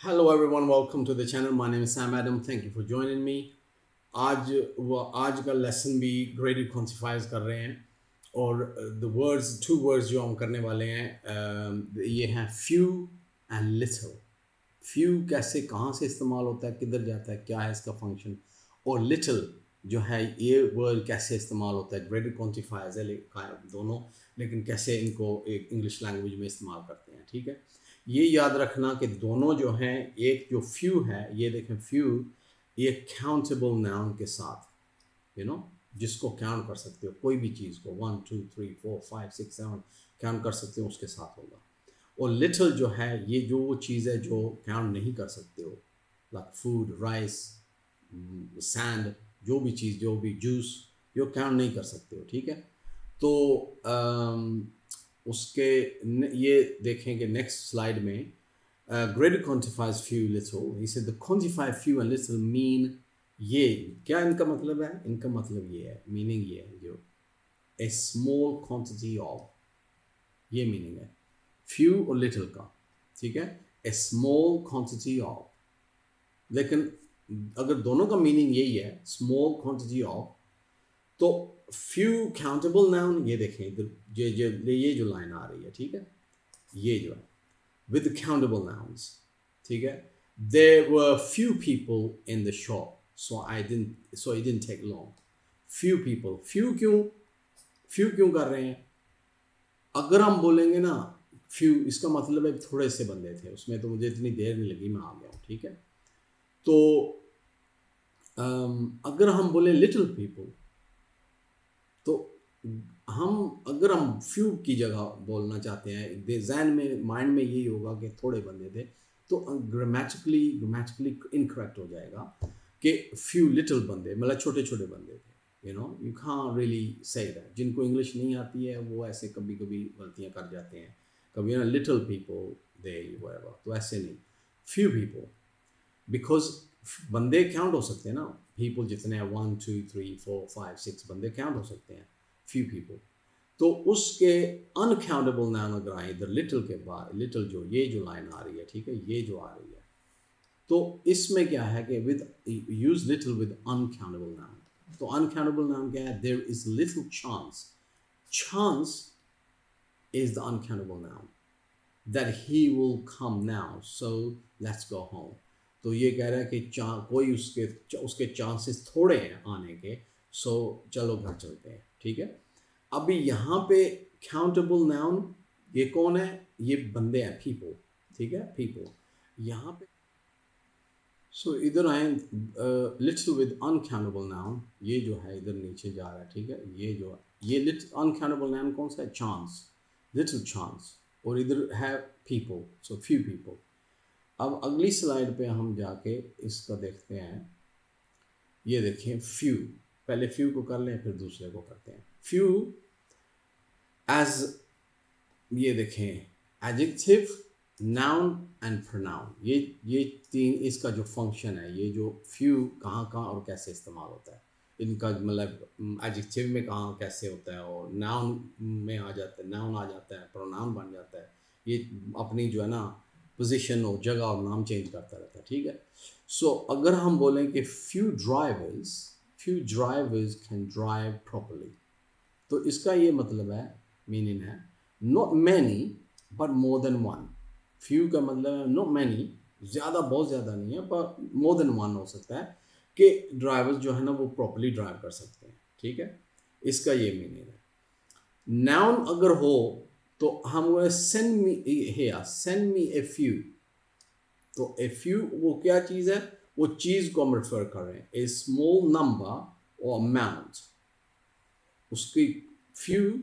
Hello everyone, welcome to the channel. My name is Sam Adam. Thank you for joining me. आज का lesson भी graded quantifiers कर रहे हैं और टू वर्ड्स जो हम करने वाले हैं ये हैं फ्यू एंड लिटिल। फ्यू कैसे कहाँ से इस्तेमाल होता है, किधर जाता है, क्या है इसका फंक्शन, और लिटिल जो है ये वर्ड कैसे इस्तेमाल होता है। ग्रेडेड क्वांटिफायर्स है दोनों, लेकिन कैसे इनको एक इंग्लिश लैंग्वेज में इस्तेमाल करते हैं। ठीक है, ये याद रखना कि दोनों जो हैं, एक जो फ्यू है, ये देखें फ्यू, ये काउंटेबल नाउन के साथ जिसको काउंट कर सकते हो, कोई भी चीज़ को 1 2 3 4 5 6 7 काउंट कर सकते हो, उसके साथ होगा। और लिटिल जो है, ये जो वो चीज़ है जो काउंट नहीं कर सकते हो, लाइक फूड, राइस, सैंड, जो भी चीज़, जो भी जूस, जो काउंट नहीं कर सकते हो। ठीक है, तो उसके ये देखेंगे नेक्स्ट स्लाइड में। Graded quantifies few little. He said the quantify few and little mean ये क्या इनका मतलब है? इनका मतलब ये है, मीनिंग ये है जो a small quantity of, ये मीनिंग है few और little का। ठीक है, a small quantity of। लेकिन अगर दोनों का मीनिंग यही है, small quantity of, तो few countable noun, ये देखें इधर, ये जो लाइन आ रही है, ठीक है, ये जो है with the countable nouns, ठीक है। There were few people in the shop, so it didn't take long. Few people, few क्यों कर रहे हैं? अगर हम बोलेंगे ना few, इसका मतलब है थोड़े से बंदे थे उसमें, तो मुझे इतनी देर नहीं लगी, मैं आ गया हूँ। ठीक है, तो अगर हम बोले little people, तो अगर हम फ्यू की जगह बोलना चाहते हैं, जहन में, माइंड में यही होगा कि थोड़े बंदे थे, तो ग्रामेटिकली इनकरेक्ट हो जाएगा कि फ्यू लिटिल बंदे, मतलब छोटे छोटे बंदे थे। You can't really say that. जिनको इंग्लिश नहीं आती है वो ऐसे कभी कभी गलतियां कर जाते हैं, कभी लिटिल पीपल दे व्हाटएवर, तो ऐसे नहीं, फ्यू पीपल, बिकॉज बंदे काउंट हो सकते हैं ना, पीपल जितने हैं 1 2 3 4 5 6 बंदे काउंट हो सकते हैं, few people। तो उसके अनकाउंटेबल नाउन अगर आए इधर लिटिल के बाद, लिटिल जो ये जो लाइन आ रही है, ठीक है, ये जो आ रही है, तो इसमें क्या है कि with use little with uncountable noun. तो अनकाउंटेबल नाउन क्या है? There is little chance, chance is the uncountable noun, that he will come now, so let's go home. तो ये कह रहा है कि कोई उसके चांसेस थोड़े हैं आने के, सो चलो घर चलते हैं। ठीक है, अभी यहाँ पे काउंटेबल नाउन ये कौन है? ये बंदे हैं, पीपल। ठीक है, पीपल यहाँ पे। सो इधर आए लिटिल विद अनकाउंटेबल नाउन, ये जो है इधर नीचे जा रहा है। ठीक है, ये जो ये अनकाउंटेबल नाउन कौन सा है? Chance, little chance. और इधर है पीपल, सो फ्यू पीपल। अब अगली स्लाइड पे हम जाके इसका देखते हैं। ये देखिए फ्यू, पहले फ्यू को कर लें फिर दूसरे को करते हैं। फ्यू एज, ये देखें एडजेक्टिव, नाउन एंड प्रोनाउन, ये तीन इसका जो फंक्शन है, ये जो फ्यू कहाँ कहाँ और कैसे इस्तेमाल होता है, इनका मतलब एडजेक्टिव में कहाँ कैसे होता है, और नाउन में आ जाता है, नाउन आ जाता है, प्रोनाउन बन जाता है। ये अपनी जो है ना पोजीशन और जगह और नाम चेंज करता रहता है। ठीक है, सो अगर हम बोलें कि few drivers can drive properly, तो इसका ये मतलब है, मीनिंग है not many but more than one। few का मतलब है not many, ज़्यादा, बहुत ज़्यादा नहीं है, पर more than one हो सकता है कि ड्राइवर्स जो है ना वो प्रॉपरली ड्राइव कर सकते हैं। ठीक है, इसका ये मीनिंग है। नाउन अगर हो तो हम सेंड मी ए फ्यू, तो ए फ्यू वो क्या चीज़ है? वो चीज़ को हम रेफर कर रहे हैं, ए स्मॉल नंबर और अमाउंट, उसकी फ्यू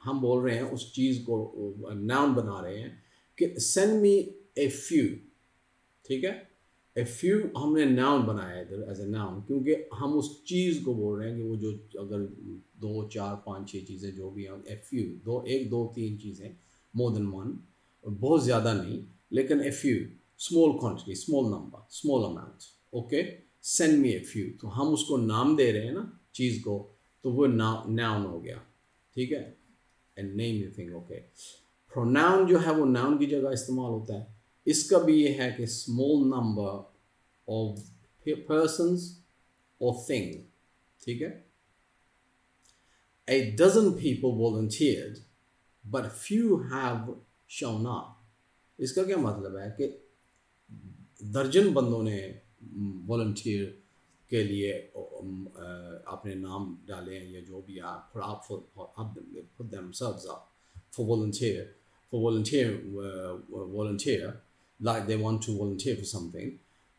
हम बोल रहे हैं, उस चीज़ को नाउन बना रहे हैं कि सेंड मी ए फ्यू। ठीक है, ए फ्यू हमने नाउन बनाया इधर एज ए नाउन, क्योंकि हम उस चीज़ को बोल रहे हैं कि वो जो अगर 2 4 5 6 चीज़ें जो भी हैं, ए फ्यू, 1 2 3 चीज़ें, मोर देन वन, बहुत ज़्यादा नहीं, लेकिन a few, small quantity, small number, small amount. Okay, send me a few, तो हम उसको नाम दे रहे हैं ना चीज़ को, तो वो नाउन हो गया। ठीक है, and name you thing. Okay, pronoun जो है वो नाउन की जगह इस्तेमाल होता है। इसका भी ये है कि small number of persons or thing, ठीक है. A dozen people volunteered but few have shown up. इसका क्या मतलब है कि दर्जन बंदों ने वॉलंटियर के लिए अपने नाम डाले हैं या जो भी आप put themselves up for volunteer like they want to volunteer for something.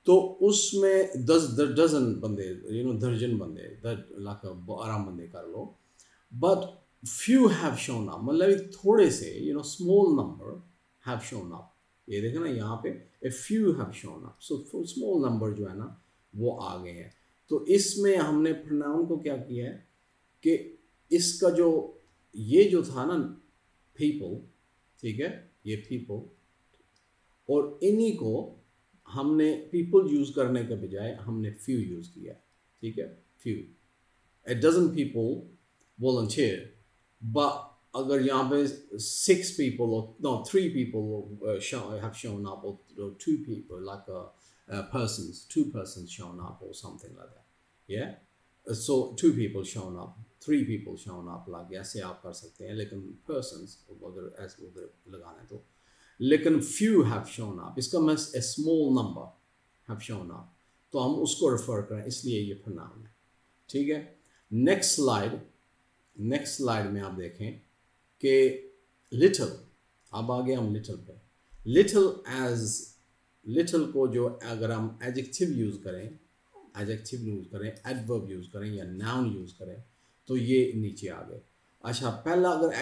तो उसमें 10 बंदे दर्जन बंदे लाख 12 बंदे कर लो, but few have shown up, मतलब एक थोड़े से small number have shown up. ये देखो ना यहाँ पे a few have shown up, so small number जो है ना वो आ गए हैं. तो इसमें हमने pronoun को क्या किया है कि इसका जो ये जो था ना people, ठीक है, ये people और इन्हीं को हमने people यूज करने के बजाय हमने few यूज किया, ठीक है, few. A dozen people volunteer, but अगर यहाँ पे 6 people or no 3 people have shown up or 2 people like two persons shown up or something like that, yeah. So 2 people shown up, 3 people shown up, like ऐसे आप कर सकते हैं, लेकिन persons अगर ऐसे उधर लगाना है तो, लेकिन few have shown up, इसका मतलब a small number have shown up, तो हम उसको refer करें, इसलिए ये pronoun है, ठीक है. नेक्स्ट स्लाइड में आप देखें कि लिटिल, अब आ गए हम लिटिल पे. लिटिल को जो अगर हम एडजेक्टिव यूज करें, एडवर्ब यूज करें या नाउन यूज करें तो ये नीचे आ गए. अच्छा, पहला अगर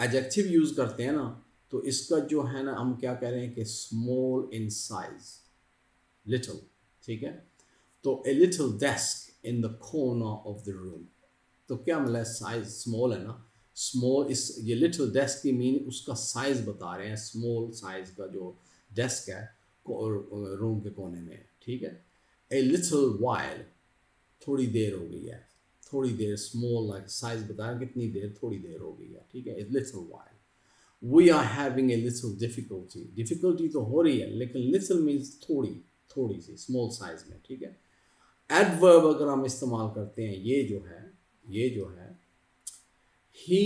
एडजेक्टिव यूज करते हैं ना तो इसका जो है ना हम क्या कह रहे हैं कि स्मॉल इन साइज, लिटिल, ठीक है. तो a little desk in the corner of the room, तो क्या मतलब साइज स्मॉल है ना, स्मॉल. इस ये लिटिल डेस्क की मीन उसका साइज बता रहे हैं, स्मॉल साइज का जो डेस्क है रूम के कोने में, ठीक है. ए लिटिल वाइल, थोड़ी देर हो गई है, थोड़ी देर, स्मॉल लाइक साइज बताया कितनी देर, थोड़ी देर हो गई है, ठीक है. A little while. We are having a little difficulty तो हो रही है, लेकिन लिटिल मीन्स थोड़ी सी, स्मॉल साइज में, ठीक है. एडवर्ब अगर हम इस्तेमाल करते हैं, ये जो है he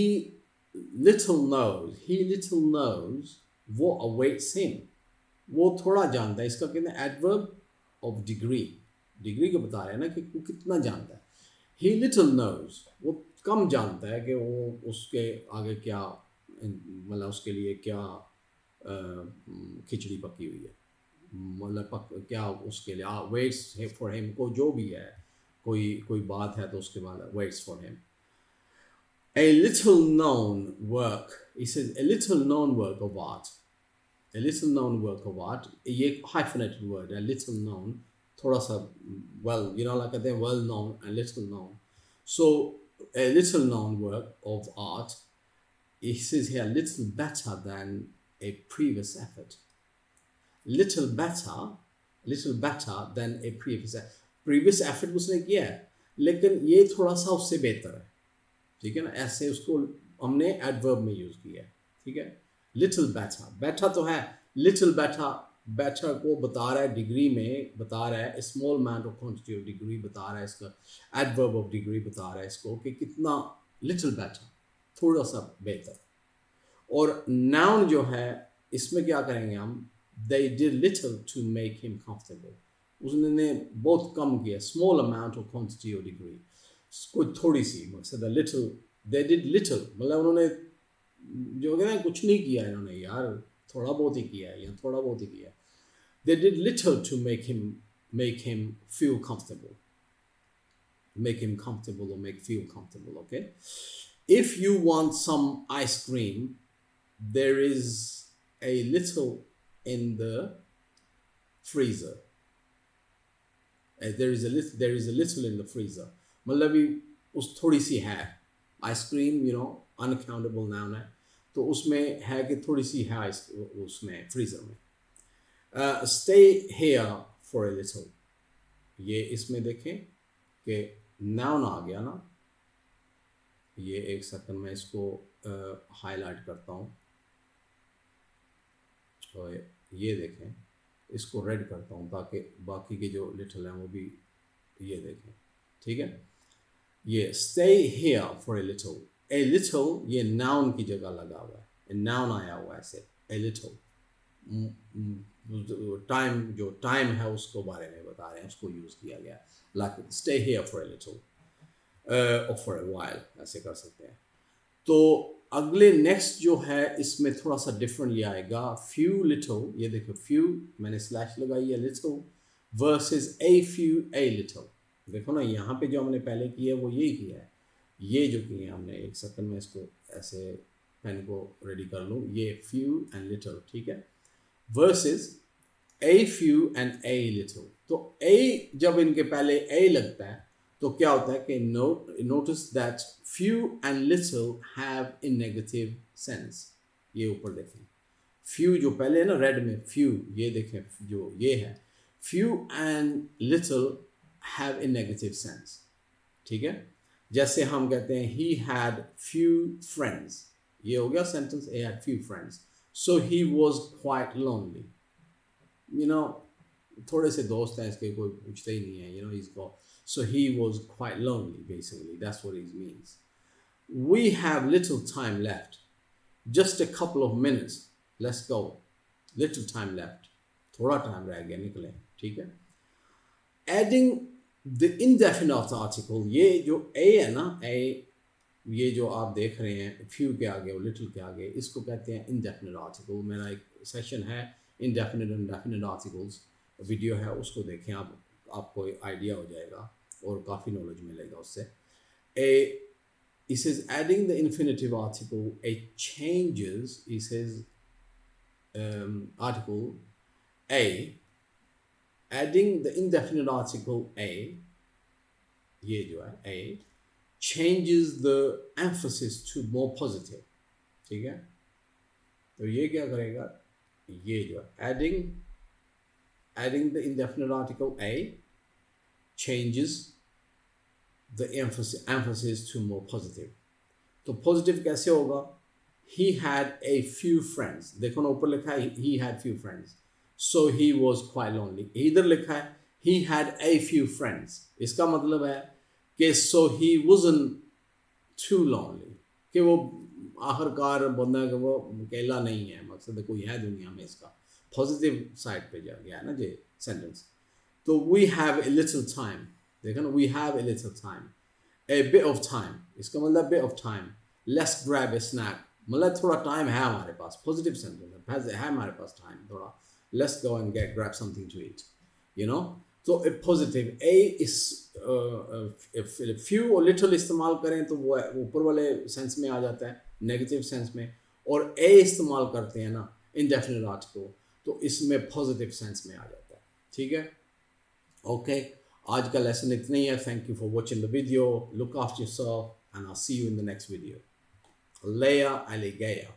little knows वो awaits him, वो थोड़ा जानता है. इसका कहते हैं एडवर्ब ऑफ डिग्री को बता रहे हैं ना कि वो कितना जानता है. he little knows, वो कम जानता है कि वो उसके आगे क्या, मतलब उसके लिए क्या खिचड़ी पकी हुई है, मतलब क्या उसके लिए waits for him को जो भी है, कोई बात है तो उसके बाद waits for him. A little known work, he says a little known work of art. ये hyphenated word है, little known, थोड़ा सा well, like कहते हैं well known and little known. So a little known work of art, he says here little better than a previous effort. Little better than a previous effort उसने किया है, लेकिन ये थोड़ा सा उससे बेहतर है, ठीक है ना. ऐसे उसको हमने एडवर्ब में यूज किया है, ठीक है. लिटिल बेटर तो है, लिटिल बेटर को बता रहा है, डिग्री में बता रहा है, small amount of quantity of degree बता रहा है, इसका एडवर्ब ऑफ डिग्री बता रहा है इसको कि कितना लिटिल बेटर, थोड़ा सा बेहतर. और नाउन जो है इसमें क्या करेंगे हम, they did little to make him comfortable, उसने बहुत कम किया, small amount of quantity of degree, कोई थोड़ी सी, मकसद लिटिल, they did little, मतलब उन्होंने जो कहते हैं कुछ नहीं किया इन्होंने यार, थोड़ा बहुत ही किया है या थोड़ा बहुत ही किया. They did little to make him feel comfortable, or feel comfortable, okay. If you want some ice cream, there is a little in the freezer. There is a little in the freezer, मतलब उस थोड़ी सी है. Ice cream uncountable noun है, तो उसमें है कि थोड़ी सी है उसमें फ्रीजर में. Stay here for a little, ये इसमें देखें कि noun आ गया ना. ये एक सेकंड में इसको हाईलाइट करता हूँ. ये देखें, इसको रेड करता हूँ ताकि बाकी के जो लिटिल हैं वो भी ये देखें, ठीक है। ये stay here for a little ये noun की जगह लगा हुआ है, noun आया हुआ है ऐसे, a little टाइम, जो टाइम है उसको बारे में बता रहे हैं, उसको यूज़ किया गया, like stay here for a little or for a while, ऐसे कर सकते हैं। तो अगले नेक्स्ट जो है इसमें थोड़ा सा डिफरेंट ये आएगा, few little, ये देखो few मैंने स्लैश लगाई है, little versus a few a little, देखो ना यहाँ पे जो हमने पहले किया है वो यही किया है, ये जो किए हमने, एक सेकंड में इसको ऐसे पेन को रेडी कर लूँ, ये few and little, ठीक है, versus a few and a little। तो a जब इनके पहले a लगता है तो क्या होता है कि notice that few and little have in negative sense। ये ऊपर देखें, few जो पहले है ना रेड में, few ये देखें, जो ये है few and little have in negative sense, ठीक है। जैसे हम कहते हैं he had few friends, ये हो गया sentence, he had few friends, so he was quite lonely, you know, थोड़े से दोस्त हैं इसके, कोई पूछता ही नहीं है, you know, he's got, so he was quite lonely basically, that's what it means। we have little time left, just a couple of minutes, let's go, little time left, थोड़ा टाइम रह गया, निकले, ठीक है। adding the indefinite article, ये जो a है ना, a ये जो आप देख रहे हैं few के आगे और little के आगे, इसको कहते हैं indefinite article। मेरा एक सेशन है indefinite and definite articles, video है, उसको देखें आप, आपको आइडिया हो जाएगा और काफ़ी नॉलेज मिलेगा उससे। It says adding the infinitive article, it changes, it says article a, adding the indefinite article a, ये जो है a, changes the emphasis to more positive, ठीक है। तो ये क्या करेगा, ये जो है adding the indefinite article a changes the emphasis to more positive। तो positive कैसे होगा, he had a few friends, देखो ना ऊपर लिखा है he had few friends, so he was quite lonely। इधर लिखा है he had a few friends, इसका मतलब है कि so he wasn't too lonely, कि वो आखिरकार बंदा कि वो अकेला नहीं है, मकसद कोई है दुनिया में, इसका पॉजिटिव साइड पे जा गया है ना ये सेंटेंस। तो we have a little time, देखो ना, we have a little time, a bit of time, इसका मतलब bit of time, let's grab a snack, मतलब थोड़ा टाइम है हमारे पास, पॉजिटिव सेंटेंस है हमारे पास टाइम थोड़ा, let's go and grab something to eat, you know। तो a positive a is few और little इस्तेमाल करें तो वो ऊपर वाले सेंस में आ जाता है, नेगेटिव सेंस में, और a इस्तेमाल करते हैं ना indefinite article तो इसमें पॉजिटिव सेंस में आ जाता है, ठीक है। ओके, आज का लेसन इतना ही है। Thank you for watching the video, look after yourself and I see you in the next video. लेया एलिगेया।